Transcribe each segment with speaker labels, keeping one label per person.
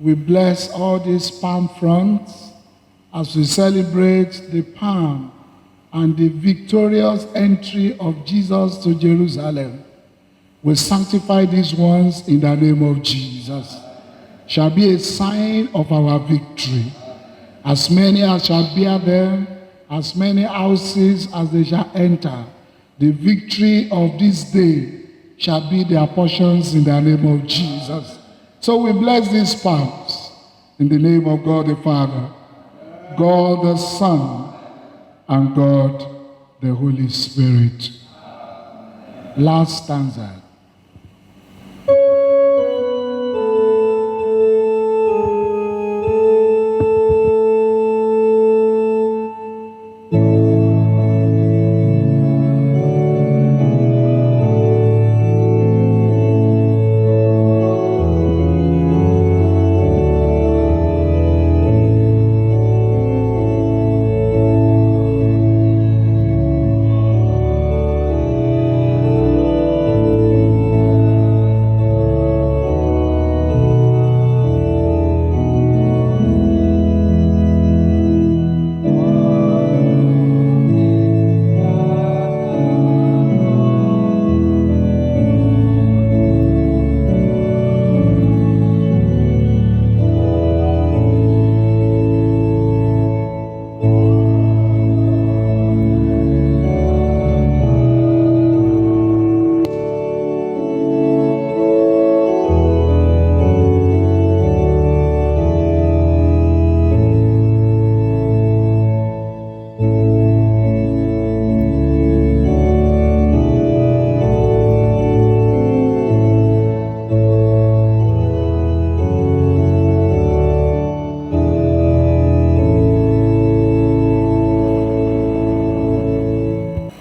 Speaker 1: We bless all these palm fronts as we celebrate the palm and the victorious entry of Jesus to Jerusalem. We sanctify these ones in the name of Jesus. Shall be a sign of our victory. As many as shall bear them, as many houses as they shall enter, the victory of this day shall be their portions in the name of Jesus. So we bless these palms in the name of God the Father, God the Son, and God the Holy Spirit. Last stanza.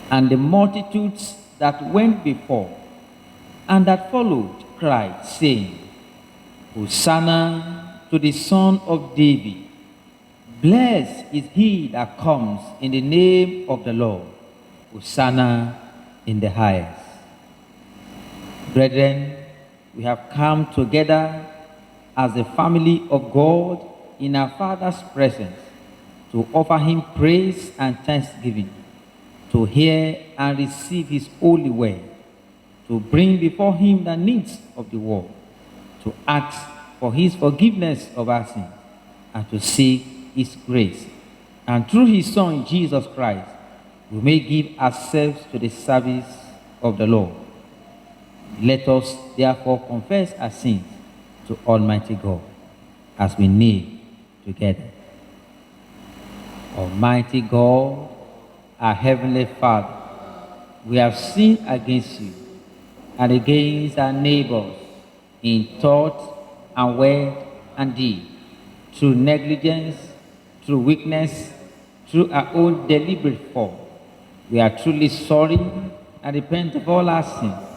Speaker 2: And the multitudes that went before and that followed cried, saying, Hosanna to the Son of David. Blessed is he that comes in the name of the Lord. Hosanna in the highest. Brethren, we have come together as the family of God in our Father's presence to offer him praise and thanksgiving, to hear and receive his holy word, to bring before him the needs of the world, to ask for his forgiveness of our sins, and to seek his grace. And through his Son, Jesus Christ, we may give ourselves to the service of the Lord. Let us therefore confess our sins to Almighty God as we kneel together. Almighty God, our Heavenly Father, we have sinned against you and against our neighbors in thought and word and deed, through negligence, through weakness, through our own deliberate fault. We are truly sorry and repent of all our sins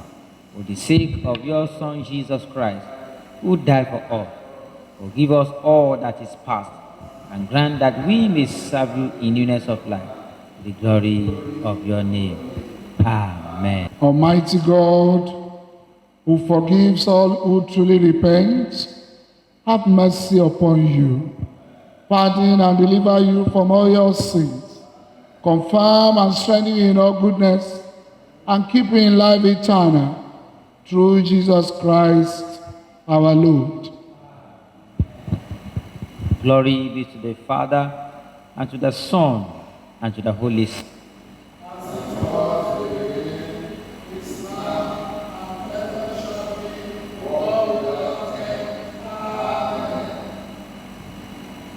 Speaker 2: for the sake of your Son, Jesus Christ, who died for us. Forgive us all that is past, and grant that we may serve you in newness of life, to the glory of your name. Amen.
Speaker 1: Almighty God, who forgives all who truly repent, have mercy upon you, pardon and deliver you from all your sins, confirm and strengthen you in all goodness, and keep you in life eternal, through Jesus Christ our Lord.
Speaker 2: Glory be to the Father, and to the Son, and to the Holy Spirit.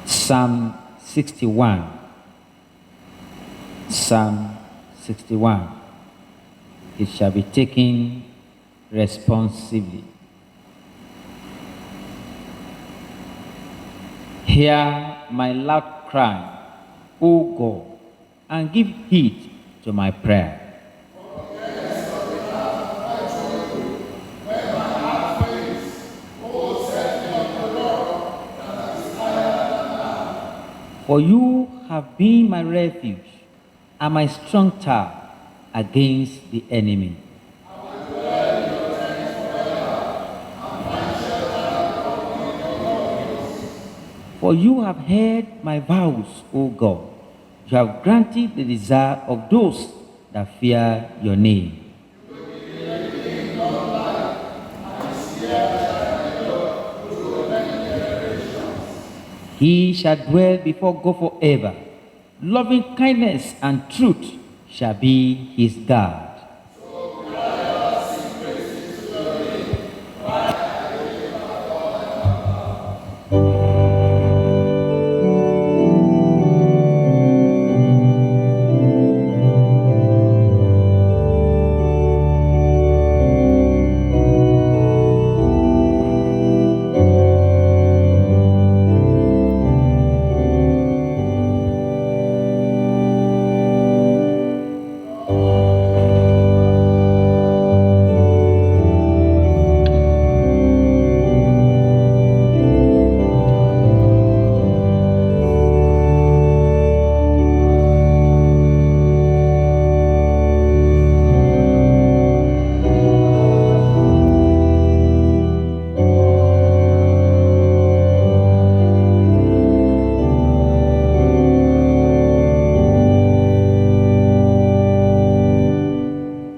Speaker 2: Psalm 61. Psalm 61. It shall be taken responsively. Hear my loud cry, O God, and give heed to my prayer. For you have been my refuge and my strong tower against the enemy. For you have heard my vows, O God. You have granted the desire of those that fear your name. He shall dwell before God forever. Loving kindness and truth shall be his guard.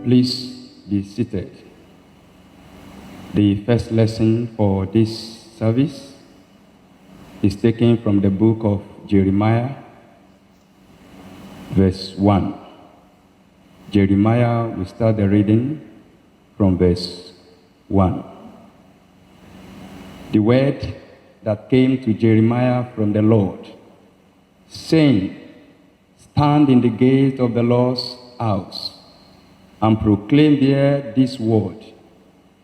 Speaker 3: Please be seated. The first lesson for this service is taken from the book of Jeremiah, verse 1. Jeremiah, we start the reading from verse 1. The word that came to Jeremiah from the Lord, saying, Stand in the gate of the Lord's house, and proclaim there this word,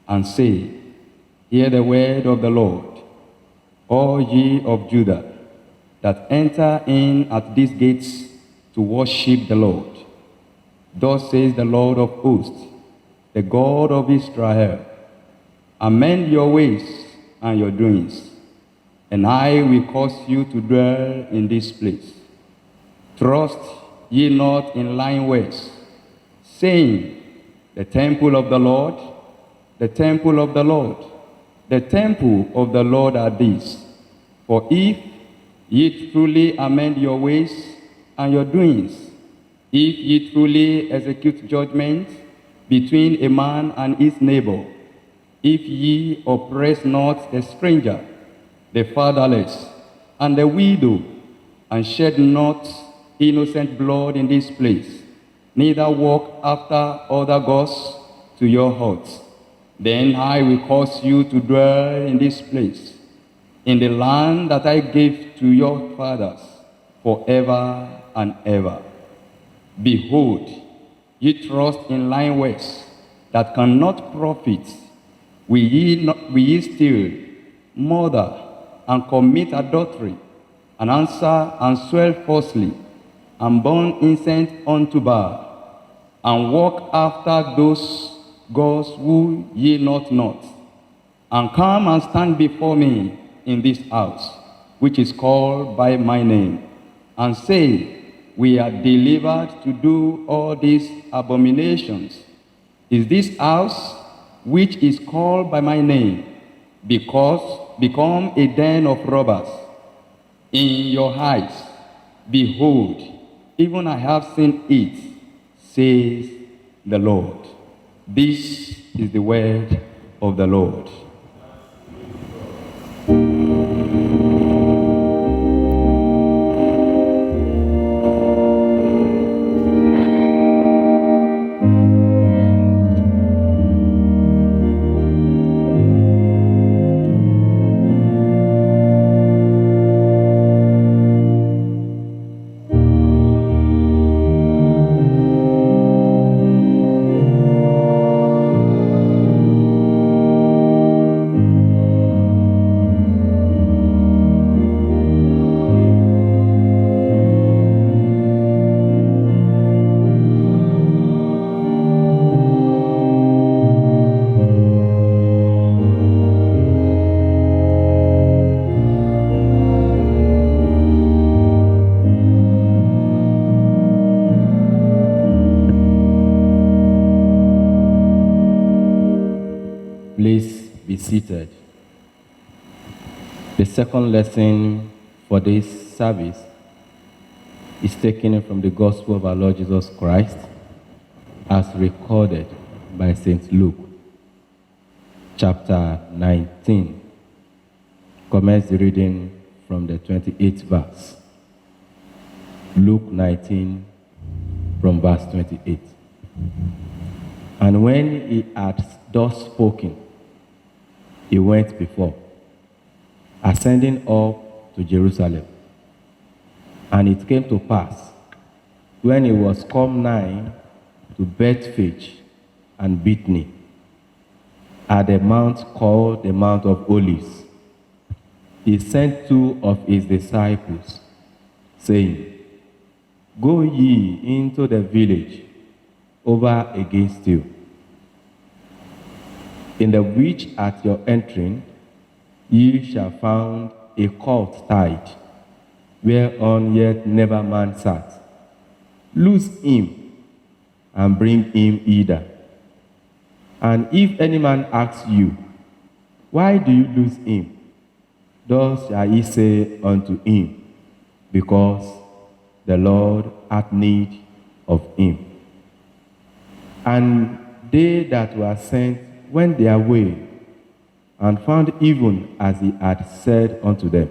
Speaker 3: and say, Hear the word of the Lord, all ye of Judah, that enter in at these gates to worship the Lord. Thus says the Lord of hosts, the God of Israel, amend your ways and your doings, and I will cause you to dwell in this place. Trust ye not in lying ways, saying, the temple of the Lord, the temple of the Lord, the temple of the Lord are these. For if ye truly amend your ways and your doings, if ye truly execute judgment between a man and his neighbor, if ye oppress not the stranger, the fatherless, and the widow, and shed not innocent blood in this place, neither walk after other gods to your hearts, then I will cause you to dwell in this place, in the land that I gave to your fathers, forever and ever. Behold, ye trust in lying ways that cannot profit. Will ye steal, murder, and commit adultery, and answer and swear falsely, and burn incense unto Baal, and walk after those gods who ye know not, and come and stand before me in this house, which is called by my name, and say, We are delivered to do all these abominations. Is this house, which is called by my name, become a den of robbers? In your eyes, behold, even I have seen it, says the Lord. This is the word of the Lord. Please be seated. The second lesson for this service is taken from the Gospel of our Lord Jesus Christ as recorded by St. Luke, chapter 19. Commence the reading from the 28th verse. Luke 19 from verse 28. And when he had thus spoken, he went before, ascending up to Jerusalem. And it came to pass, when he was come nigh to Bethphage and Bethany, at the mount called the Mount of Olives, he sent two of his disciples, saying, Go ye into the village over against you, in the which at your entering ye shall find a colt tied, whereon yet never man sat. Loose him, and bring him hither. And if any man asks you, Why do you loose him? Thus shall ye say unto him, Because the Lord hath need of him. And they that were sent went their way, and found even as he had said unto them.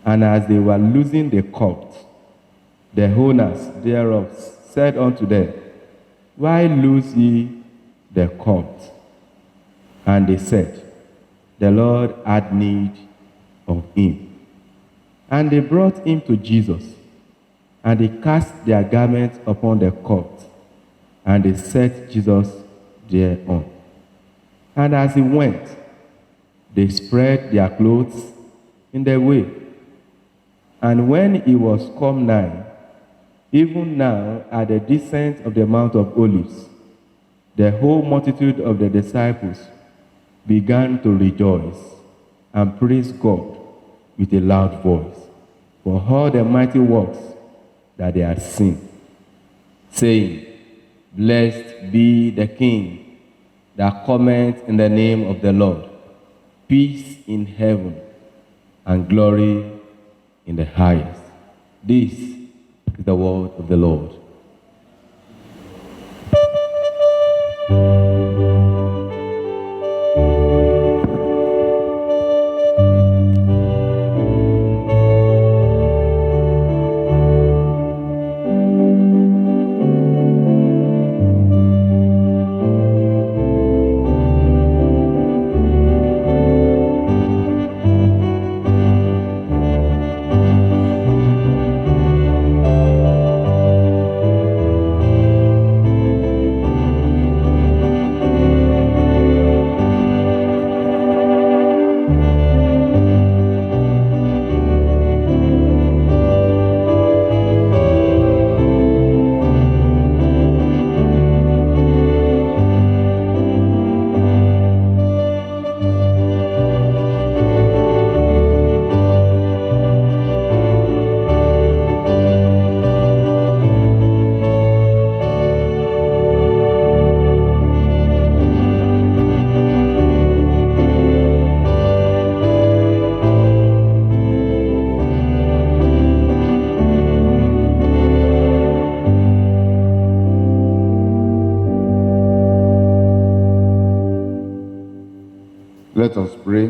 Speaker 3: And as they were loosing the colt, the owners thereof said unto them, Why loose ye the colt? And they said, The Lord had need of him. And they brought him to Jesus, and they cast their garments upon the colt, and they set Jesus thereon. And as he went, they spread their clothes in the way. And when he was come nigh, even now at the descent of the Mount of Olives, the whole multitude of the disciples began to rejoice and praise God with a loud voice for all the mighty works that they had seen, saying, Blessed be the King that cometh in the name of the Lord, peace in heaven and glory in the highest. This is the word of the Lord.
Speaker 4: Let us pray.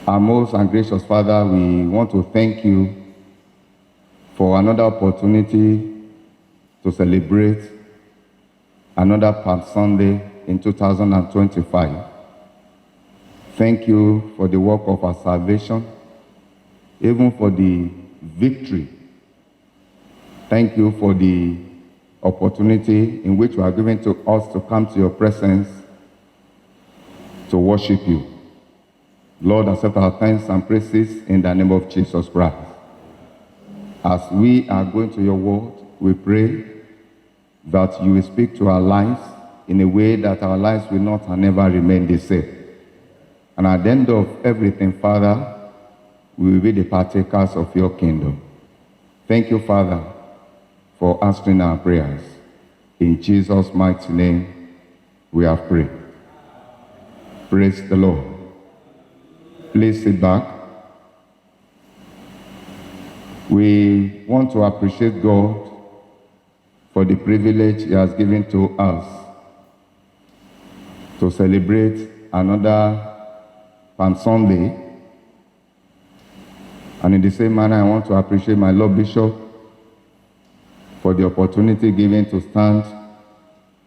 Speaker 4: Our most and gracious Father, we want to thank you for another opportunity to celebrate another Palm Sunday in 2025. Thank you for the work of our salvation, even for the victory. Thank you for the opportunity in which you are giving to us to come to your presence to worship you. Lord, accept our thanks and praises in the name of Jesus Christ. As we are going to your word, we pray that you will speak to our lives in a way that our lives will not and never remain the same. And at the end of everything, Father, we will be the partakers of your kingdom. Thank you, Father, for answering our prayers. In Jesus' mighty name, we have prayed. Praise the Lord. Please sit back. We want to appreciate God for the privilege He has given to us to celebrate another Palm Sunday. And in the same manner, I want to appreciate my Lord Bishop for the opportunity given to stand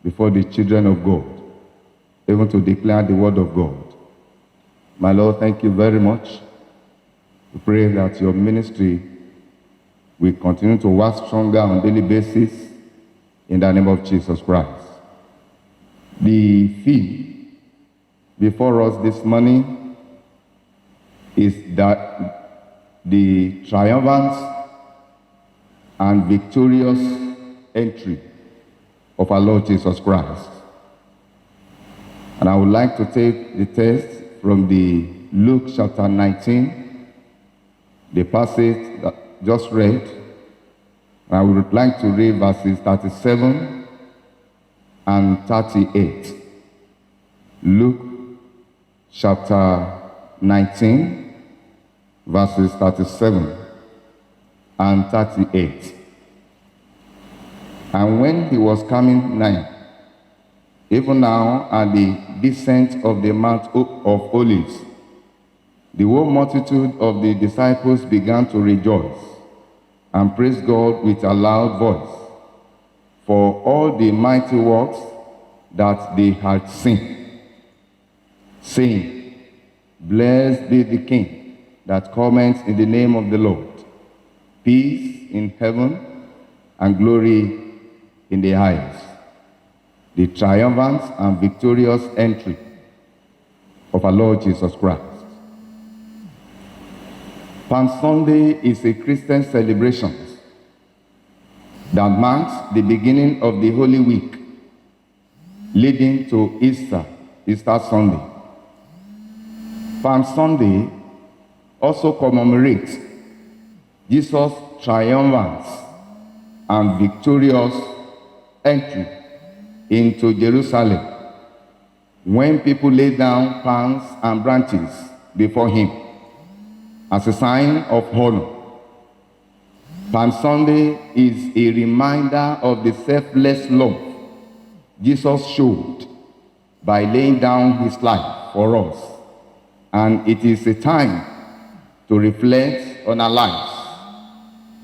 Speaker 4: before the children of God, even to declare the word of God. My Lord, thank you very much. We pray that your ministry will continue to work stronger on a daily basis in the name of Jesus Christ. The theme before us this morning is that the triumphant and victorious entry of our Lord Jesus Christ. And I would like to take the text from the Luke chapter 19, the passage that just read. And I would like to read verses 37 and 38. Luke chapter 19, verses 37 and 38. And when he was coming nigh, even now at the descent of the Mount of Olives, the whole multitude of the disciples began to rejoice and praise God with a loud voice for all the mighty works that they had seen, saying, Blessed be the King that cometh in the name of the Lord, peace in heaven and glory in the highest. The triumphant and victorious entry of our Lord Jesus Christ. Palm Sunday is a Christian celebration that marks the beginning of the Holy Week, leading to Easter Sunday. Palm Sunday also commemorates Jesus' triumphant and victorious entry into Jerusalem when people laid down palms and branches before him as a sign of honor. Palm Sunday is a reminder of the selfless love Jesus showed by laying down his life for us, and it is a time to reflect on our lives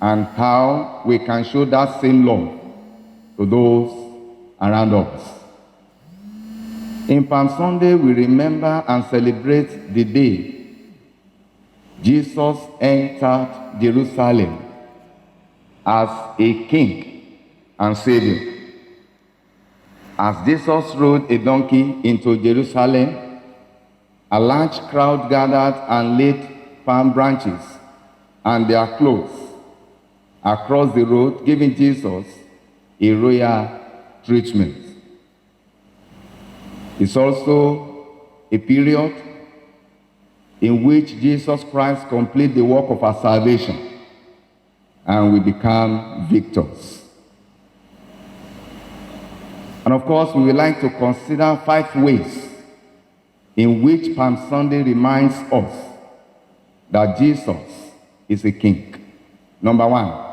Speaker 4: and how we can show that same love to those around us. In Palm Sunday, we remember and celebrate the day Jesus entered Jerusalem as a king and savior. As Jesus rode a donkey into Jerusalem, a large crowd gathered and laid palm branches and their clothes across the road, giving Jesus a royal treatment. It's also a period in which Jesus Christ completes the work of our salvation and we become victors. And of course, we would like to consider 5 ways in which Palm Sunday reminds us that Jesus is a king. Number 1,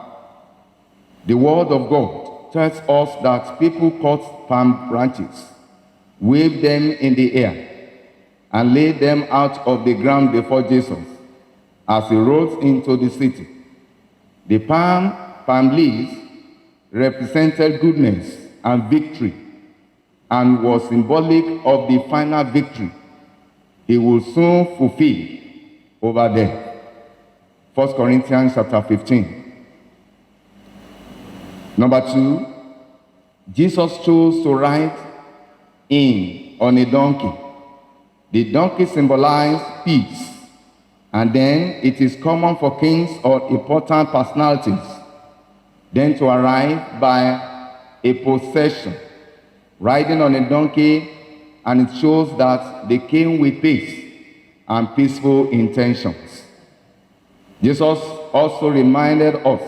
Speaker 4: the Word of God tells us that people cut palm branches, waved them in the air, and laid them out of the ground before Jesus as he rode into the city. The palm leaves represented goodness and victory and was symbolic of the final victory he will soon fulfill over death. 1 Corinthians chapter 15. Number 2, Jesus chose to ride in on a donkey. The donkey symbolized peace, and then it is common for kings or important personalities then to arrive by a procession riding on a donkey, and it shows that they came with peace and peaceful intentions. Jesus also reminded us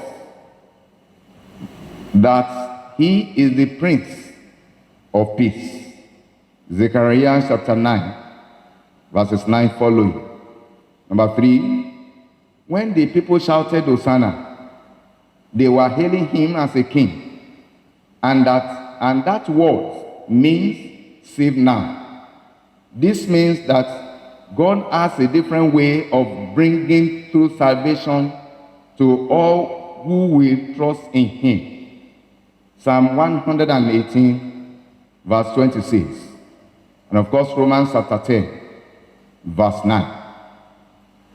Speaker 4: that he is the Prince of Peace. Zechariah chapter 9, verses 9 following. Number 3, when the people shouted Hosanna, They were hailing him as a king. And that word means save now. This means that God has a different way of bringing through salvation to all who will trust in him. Psalm 118, verse 26. And of course, Romans chapter 10, verse 9.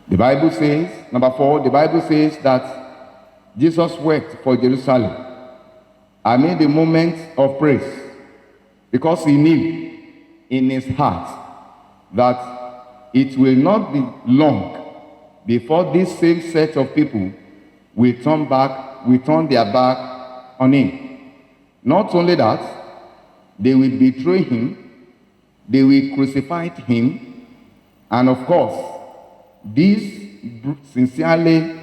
Speaker 4: The Bible says, number 4, the Bible says that Jesus wept for Jerusalem amid the moment of praise, because he knew in his heart that it will not be long before this same set of people will turn their back on him. Not only that, they will betray him, they will crucify him, and of course, this sincerely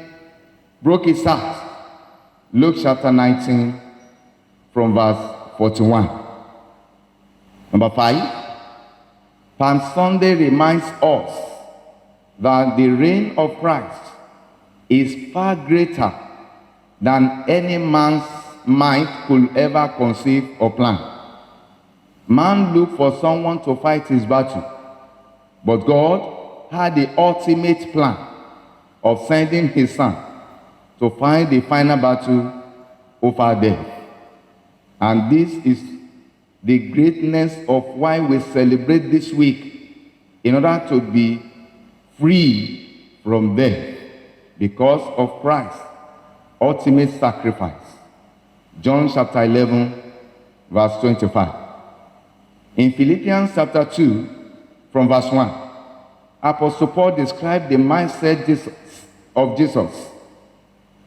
Speaker 4: broke his heart. Luke chapter 19 from verse 41. Number 5, Palm Sunday reminds us that the reign of Christ is far greater than any man's mind could ever conceive or plan. Man looked for someone to fight his battle, but God had the ultimate plan of sending his son to fight the final battle over death. And this is the greatness of why we celebrate this week, in order to be free from death because of Christ's ultimate sacrifice. John chapter 11, verse 25. In Philippians chapter 2, from verse 1, Apostle Paul described the mindset of Jesus.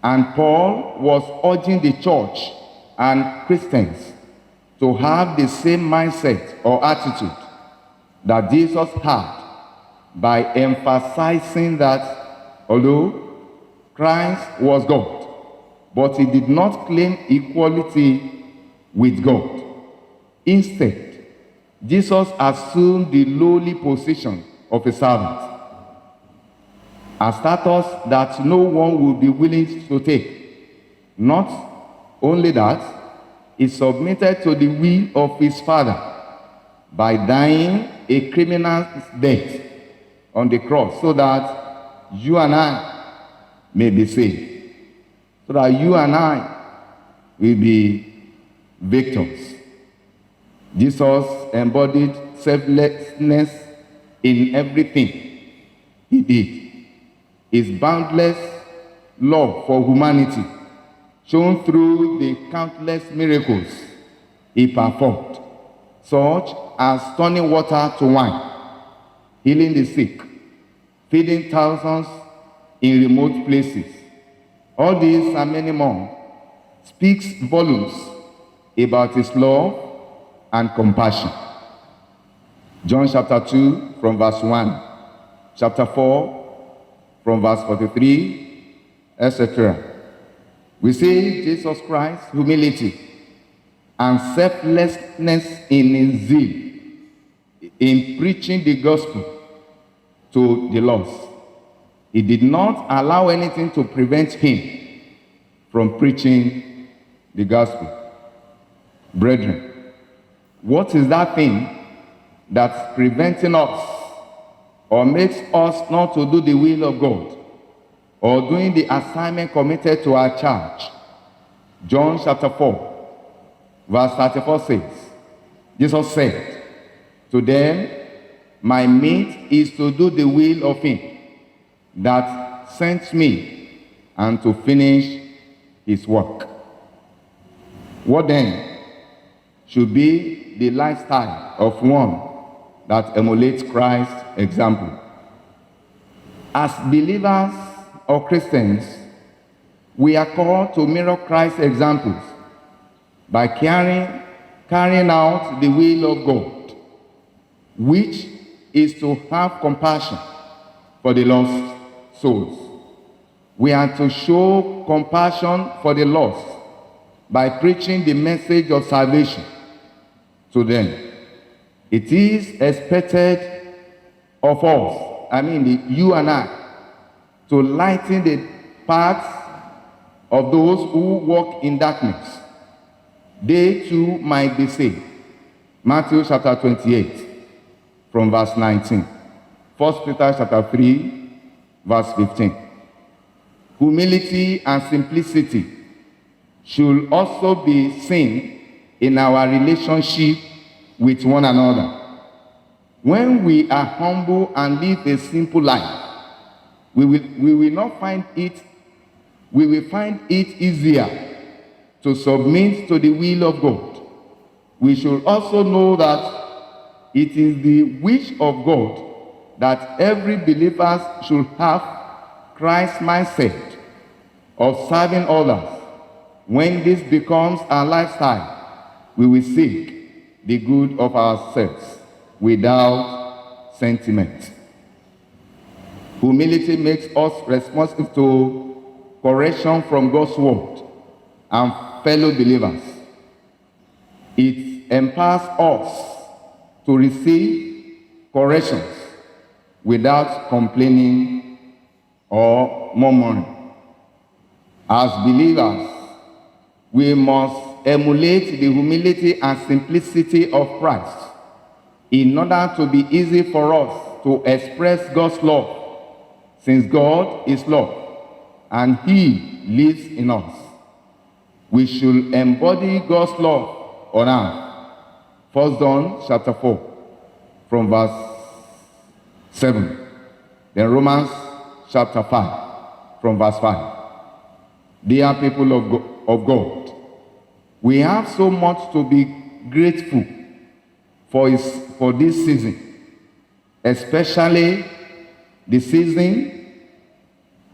Speaker 4: And Paul was urging the church and Christians to have the same mindset or attitude that Jesus had, by emphasizing that although Christ was God, but he did not claim equality with God. Instead, Jesus assumed the lowly position of a servant, a status that no one will be willing to take. Not only that, he submitted to the will of his Father by dying a criminal's death on the cross, so that you and I may be saved, so that you and I will be victors. Jesus embodied selflessness in everything he did. His boundless love for humanity, shown through the countless miracles he performed, such as turning water to wine, healing the sick, feeding thousands in remote places. All these and many more speaks volumes about his love and compassion. John chapter 2 from verse 1, chapter 4 from verse 43, etc. We see Jesus Christ's humility and selflessness in his zeal in preaching the gospel to the lost. He did not allow anything to prevent him from preaching the gospel. Brethren, what is that thing that's preventing us or makes us not to do the will of God or doing the assignment committed to our charge? John chapter 4, verse 34 says, Jesus said to them, my meat is to do the will of him that sent me and to finish his work. What then should be the lifestyle of one that emulates Christ's example? As believers or Christians, we are called to mirror Christ's examples by carrying out the will of God, which is to have compassion for the lost souls. We are to show compassion for the lost by preaching the message of salvation to them. It is expected of us, you and I, to lighten the paths of those who walk in darkness, they too might be saved. Matthew chapter 28, from verse 19. 1 Peter chapter 3, verse 15. Humility and simplicity should also be seen in our relationship with one another. When we are humble and live a simple life, we will find it easier to submit to the will of God. We should also know that it is the wish of God that every believer should have Christ's mindset of serving others. When this becomes our lifestyle, we will seek the good of ourselves without sentiment. Humility makes us responsible to correction from God's word and fellow believers. It empowers us to receive corrections without complaining or murmuring. As believers, we must emulate the humility and simplicity of Christ in order to be easy for us to express God's love, since God is love and He lives in us. We should embody God's love on earth. 1 John chapter 4, from verse 7. Then Romans chapter 5, from verse 5. Dear people of God, we have so much to be grateful for this season, especially the season,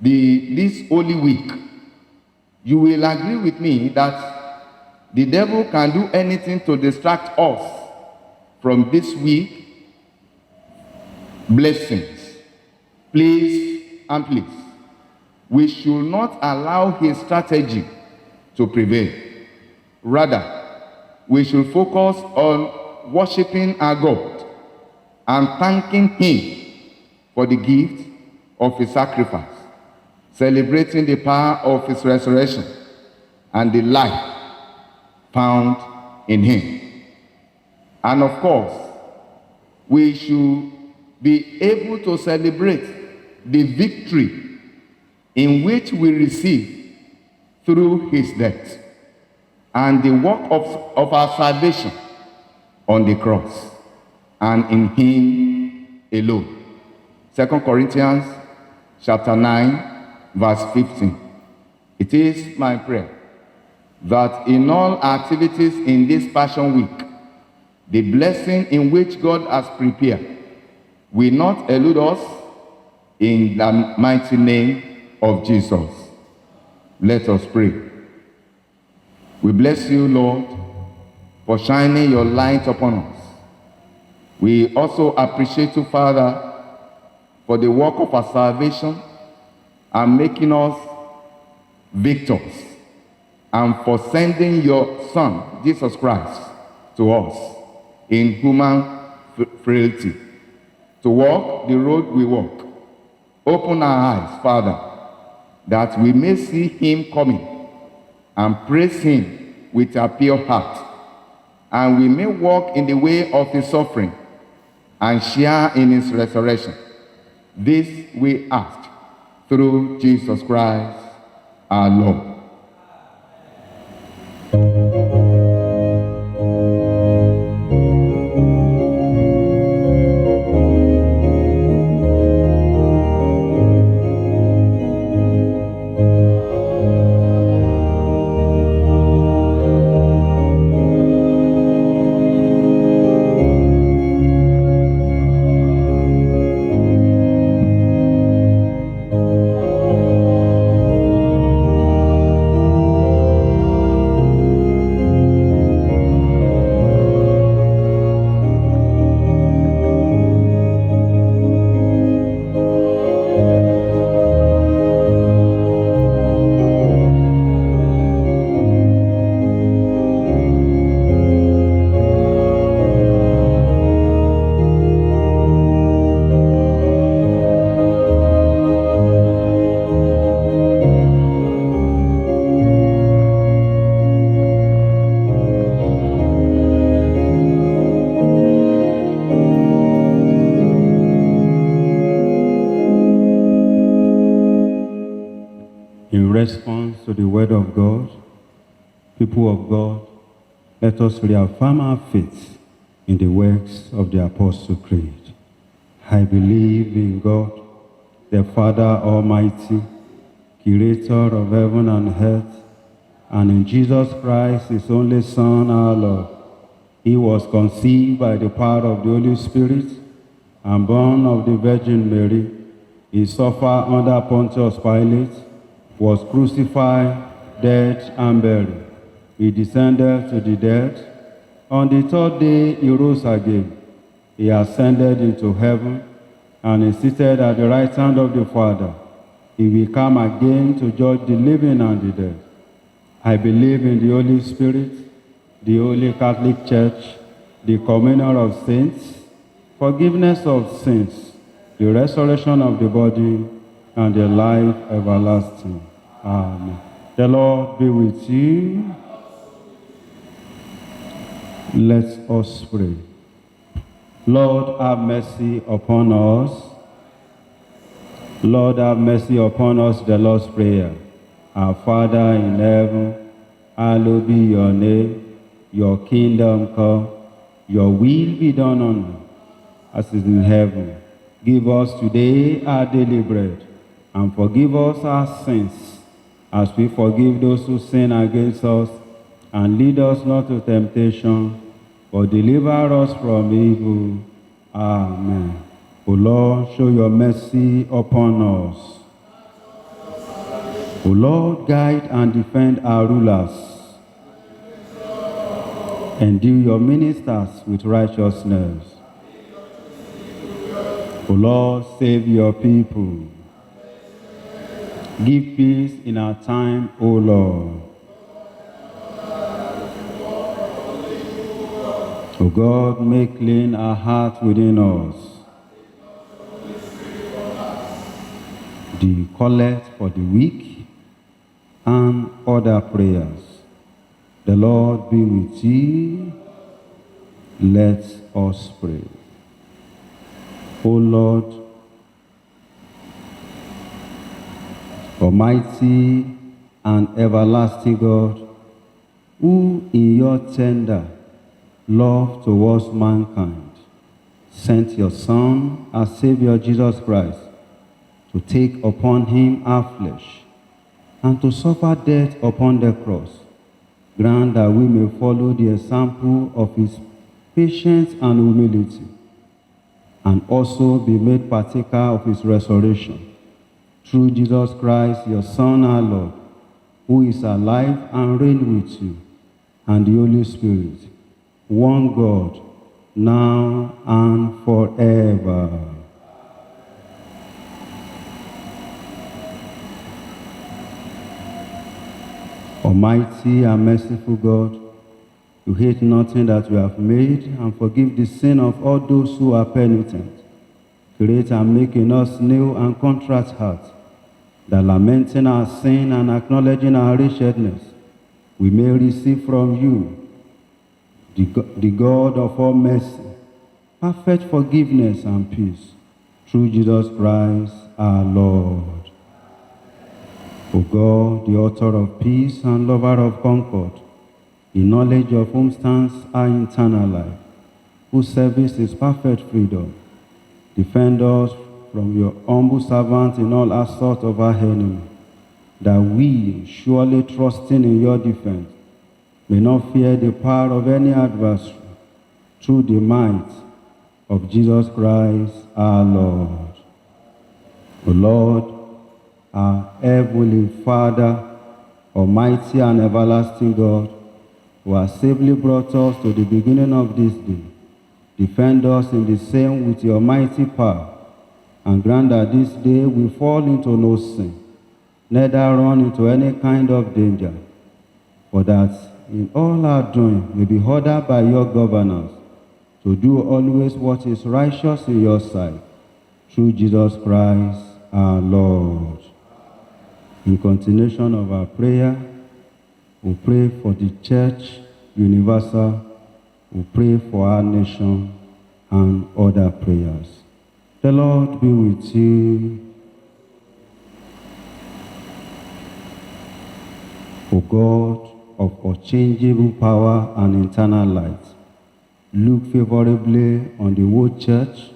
Speaker 4: this Holy Week. You will agree with me that the devil can do anything to distract us from this week blessings. Please and please, we should not allow his strategy to prevail. Rather, we should focus on worshiping our God and thanking him for the gift of his sacrifice, celebrating the power of his resurrection and the life found in him. And of course, we should be able to celebrate the victory in which we receive through his death and the work of our salvation on the cross and in him alone. 2 Corinthians chapter 9, verse 15. It is my prayer that in all activities in this Passion Week, the blessing in which God has prepared will not elude us, in the mighty name of Jesus. Let us pray. We bless you, Lord, for shining your light upon us. We also appreciate you, Father, for the work of our salvation and making us victors, and for sending your Son, Jesus Christ, to us in human frailty, to walk the road we walk. Open our eyes, Father, that we may see him coming and praise him with a pure heart, and we may walk in the way of his suffering and share in his resurrection. This we ask through Jesus Christ our Lord.
Speaker 3: response to the word of God, people of God, let us reaffirm our faith in the works of the Apostle Creed. I believe in God, the Father Almighty, creator of heaven and earth, and in Jesus Christ, his only Son, our Lord. He was conceived by the power of the Holy Spirit and born of the Virgin Mary. He suffered under Pontius Pilate, was crucified, dead, and buried. He descended to the dead. On the third day, he rose again. He ascended into heaven and is seated at the right hand of the Father. He will come again to judge the living and the dead. I believe in the Holy Spirit, the Holy Catholic Church, the communion of saints, forgiveness of sins, the resurrection of the body, and the life everlasting. Amen. The Lord be with you. Let us pray. Lord, have mercy upon us. Lord, have mercy upon us, the Lord's Prayer. Our Father in heaven, hallowed be your name. Your kingdom come. Your will be done on earth as it is in heaven. Give us today our daily bread, and forgive us our sins, as we forgive those who sin against us. And lead us not to temptation, but deliver us from evil. Amen. O Lord, show your mercy upon us. O Lord, guide and defend our rulers. Endue your ministers with righteousness. O Lord, save your people. Give peace in our time, O Lord. O God, make clean our heart within us. The collect for the weak and other prayers. The Lord be with you. Let us pray. O Lord, Almighty and everlasting God, who in your tender love towards mankind sent your Son, our Savior Jesus Christ, to take upon him our flesh and to suffer death upon the cross, grant that we may follow the example of his patience and humility, and also be made partaker of his resurrection. Through Jesus Christ, your Son, our Lord, who is alive and reigns with you, and the Holy Spirit, one God, now and forever. Almighty and merciful God, you hate nothing that you have made, and forgive the sin of all those who are penitent. Create and make in us new and contrite hearts, that lamenting our sin and acknowledging our wretchedness, we may receive from you, the God of all mercy, perfect forgiveness and peace, through Jesus Christ our Lord. O God, the author of peace and lover of concord, in knowledge of whom stands our eternal life, whose service is perfect freedom, defend us from your humble servant in all assault of our enemy, that we, surely trusting in your defense, may not fear the power of any adversary, through the might of Jesus Christ our Lord. O Lord, our heavenly Father, almighty and everlasting God, who has safely brought us to the beginning of this day, defend us in the same with your mighty power, and grant that this day we fall into no sin, neither run into any kind of danger, for that in all our doing may be ordered by your governance, to do always what is righteous in your sight, through Jesus Christ our Lord. In continuation of our prayer, we pray for the Church Universal, we pray for our nation, and other prayers. The Lord be with you. O God of unchangeable power and eternal light, look favorably on the whole church,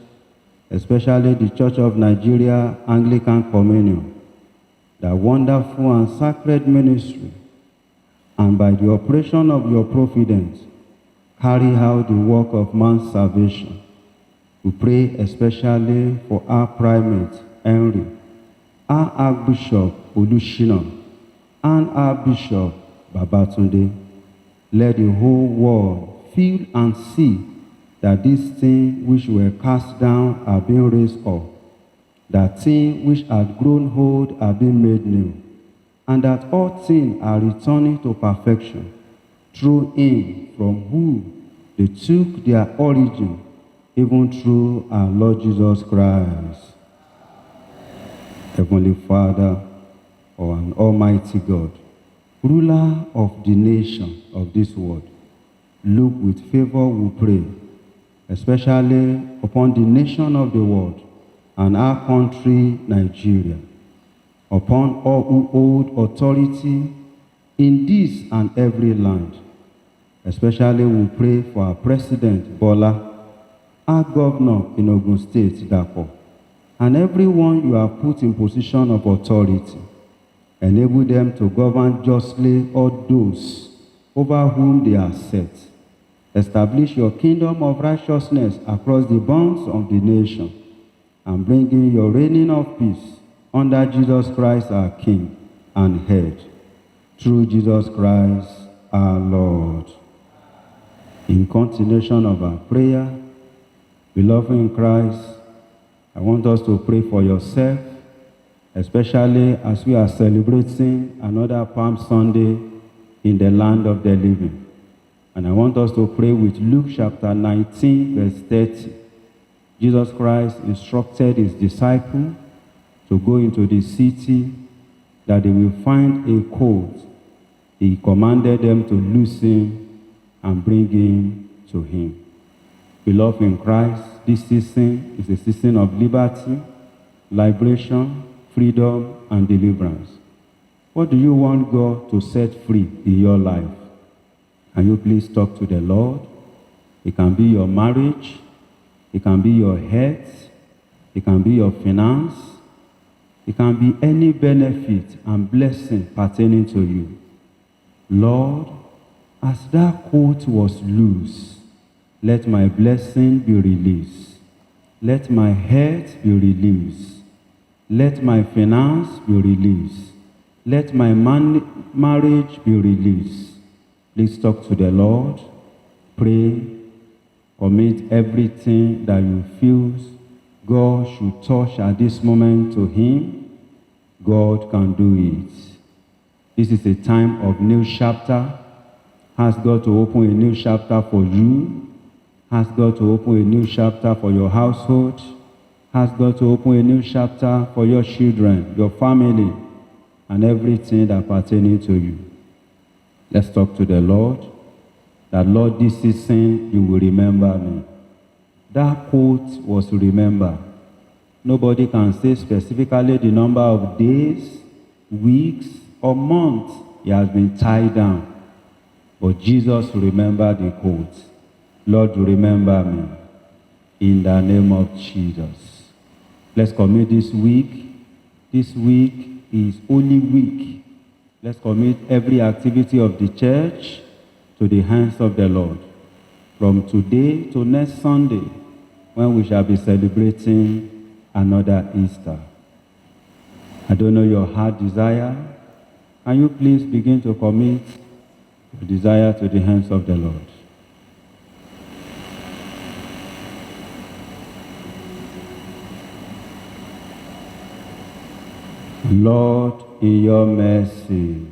Speaker 3: especially the Church of Nigeria Anglican Communion, that wonderful and sacred ministry, and by the operation of your providence, carry out the work of man's salvation. We pray especially for our primate, Henry, our Archbishop, Olushina, and our Bishop, Babatunde. Let the whole world feel and see that these things which were cast down are being raised up, that things which had grown old are being made new, and that all things are returning to perfection through him from whom they took their origin, even through our Lord Jesus Christ. Heavenly Father, or an almighty God, ruler of the nation of this world, look with favor, we pray, especially upon the nation of the world and our country, Nigeria, upon all who hold authority in this and every land. Especially we pray for our President, Bola, our Governor in Ogun State, Dapo, and everyone you have put in position of authority. Enable them to govern justly all those over whom they are set. Establish your kingdom of righteousness across the bounds of the nation, and bring in your reigning of peace under Jesus Christ our King and Head, through Jesus Christ our Lord. In continuation of our prayer, beloved in Christ, I want us to pray for yourself, especially as we are celebrating another Palm Sunday in the land of the living. And I want us to pray with Luke chapter 19, verse 30. Jesus Christ instructed his disciples to go into the city that they will find a colt. He commanded them to loose him and bring him to him. Beloved in Christ, this season is a season of liberty, liberation, freedom, and deliverance. What do you want God to set free in your life? Can you please talk to the Lord? It can be your marriage, it can be your health, it can be your finance, it can be any benefit and blessing pertaining to you. Lord, as that coat was loose, let my blessing be released. Let my health be released. Let my finance be released. Let my marriage be released. Please talk to the Lord. Pray. Commit everything that you feel God should touch at this moment to him. God can do it. This is a time of new chapter. Ask God to open a new chapter for you. Ask God to open a new chapter for your household. Ask God to open a new chapter for your children, your family, and everything that pertaining to you. Let's talk to the Lord. That Lord, this season you will remember me. That quote was remembered. Nobody can say specifically the number of days, weeks, or months he has been tied down. But Jesus remembered the quote. Lord, remember me. In the name of Jesus. Let's commit this week. This week is Holy Week. Let's commit every activity of the church to the hands of the Lord. From today to next Sunday, when we shall be celebrating another Easter. I don't know your heart desire. Can you please begin to commit your desire to the hands of the Lord? Lord, in your mercy,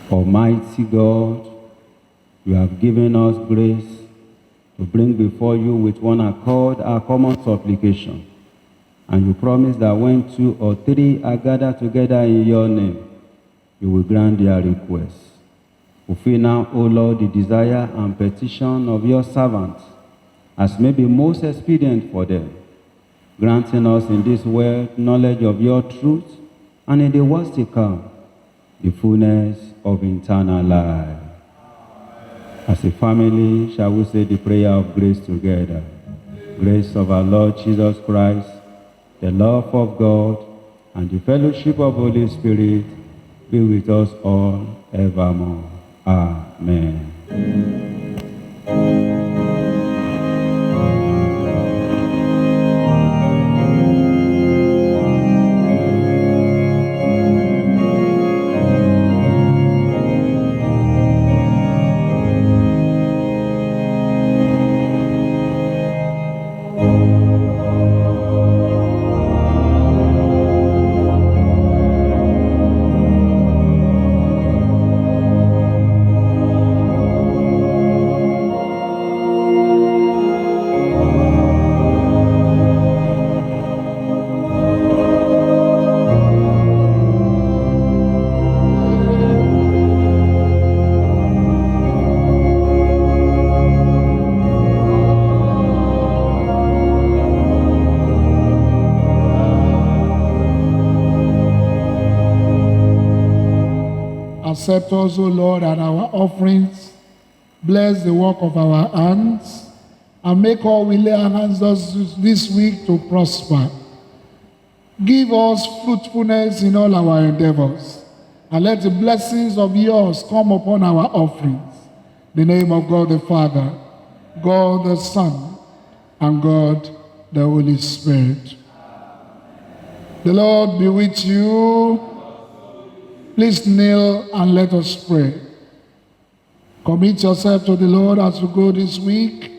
Speaker 3: Almighty God, you have given us grace to bring before you with one accord our common supplication. And you promise that when 2 or 3 are gathered together in your name, you will grant their requests. Fulfill now, O Lord, the desire and petition of your servants, as may be most expedient for them, granting us in this world knowledge of your truth, and in the world to come, the fullness of eternal life. As a family, shall we say the prayer of grace together? Grace of our Lord Jesus Christ, the love of God, and the fellowship of Holy Spirit be with us all evermore. Amen.
Speaker 1: Accept us, O Lord, and our offerings. Bless the work of our hands, and make all we lay our hands on this week to prosper. Give us fruitfulness in all our endeavors, and let the blessings of yours come upon our offerings. In the name of God the Father, God the Son, and God the Holy Spirit. The Lord be with you. Please kneel and let us pray. Commit yourself to the Lord as you go this week.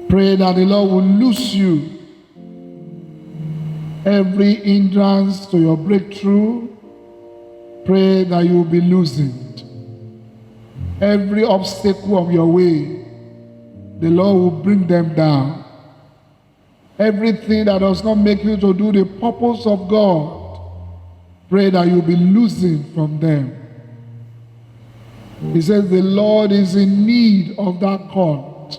Speaker 1: Pray that the Lord will loose you every hindrance to your breakthrough. Pray that you will be loosened. Every obstacle of your way, the Lord will bring them down. Everything that does not make you to do the purpose of God, pray that you'll be loosened from them. He says the Lord is in need of that colt.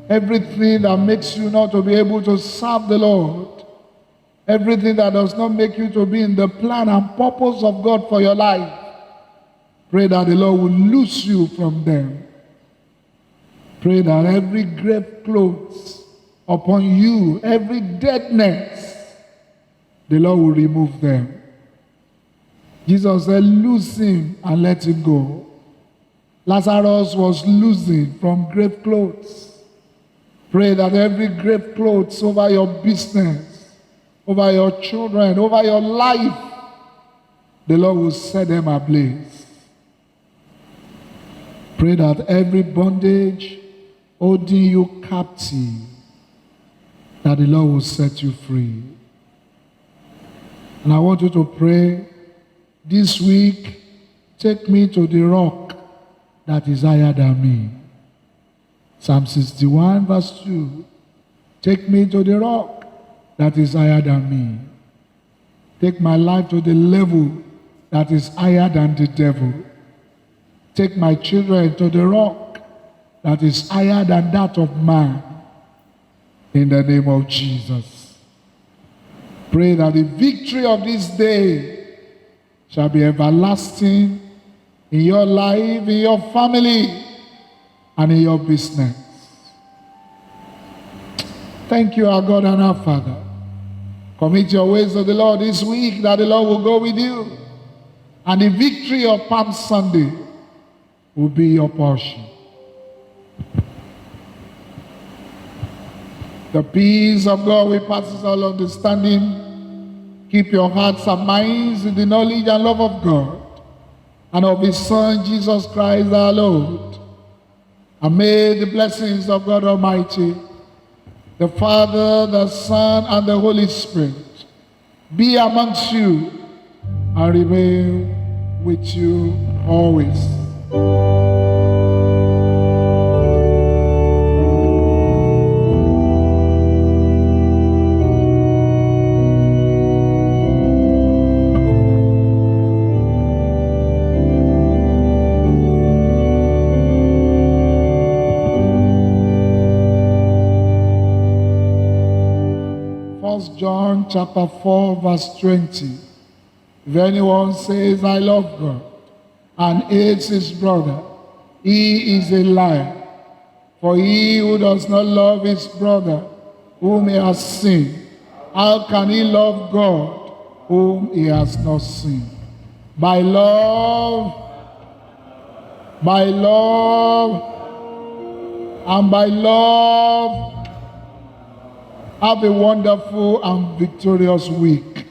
Speaker 1: Everything that makes you not to be able to serve the Lord, everything that does not make you to be in the plan and purpose of God for your life, pray that the Lord will loose you from them. Pray that every grave clothes upon you, every deadness, the Lord will remove them. Jesus said, loose him and let him go. Lazarus was loosened from grave clothes. Pray that every grave clothes over your business, over your children, over your life, the Lord will set them ablaze. Pray that every bondage holding you captive, that the Lord will set you free. And I want you to pray, this week, take me to the rock that is higher than me. Psalm 61 verse 2. Take me to the rock that is higher than me. Take my life to the level that is higher than the devil. Take my children to the rock that is higher than that of man. In the name of Jesus. Pray that the victory of this day shall be everlasting in your life, in your family, and in your business. Thank you, our God and our Father. Commit your ways to the Lord this week, that the Lord will go with you. And the victory of Palm Sunday will be your portion. The peace of God which passes all understanding, keep your hearts and minds in the knowledge and love of God and of his Son, Jesus Christ our Lord. And may the blessings of God Almighty, the Father, the Son, and the Holy Spirit be amongst you and remain with you always. 1 John chapter 4 verse 20. If anyone says, I love God, and hates his brother, he is a liar. For he who does not love his brother, whom he has seen, how can he love God, whom he has not seen? By love, and by love, have a wonderful and victorious week.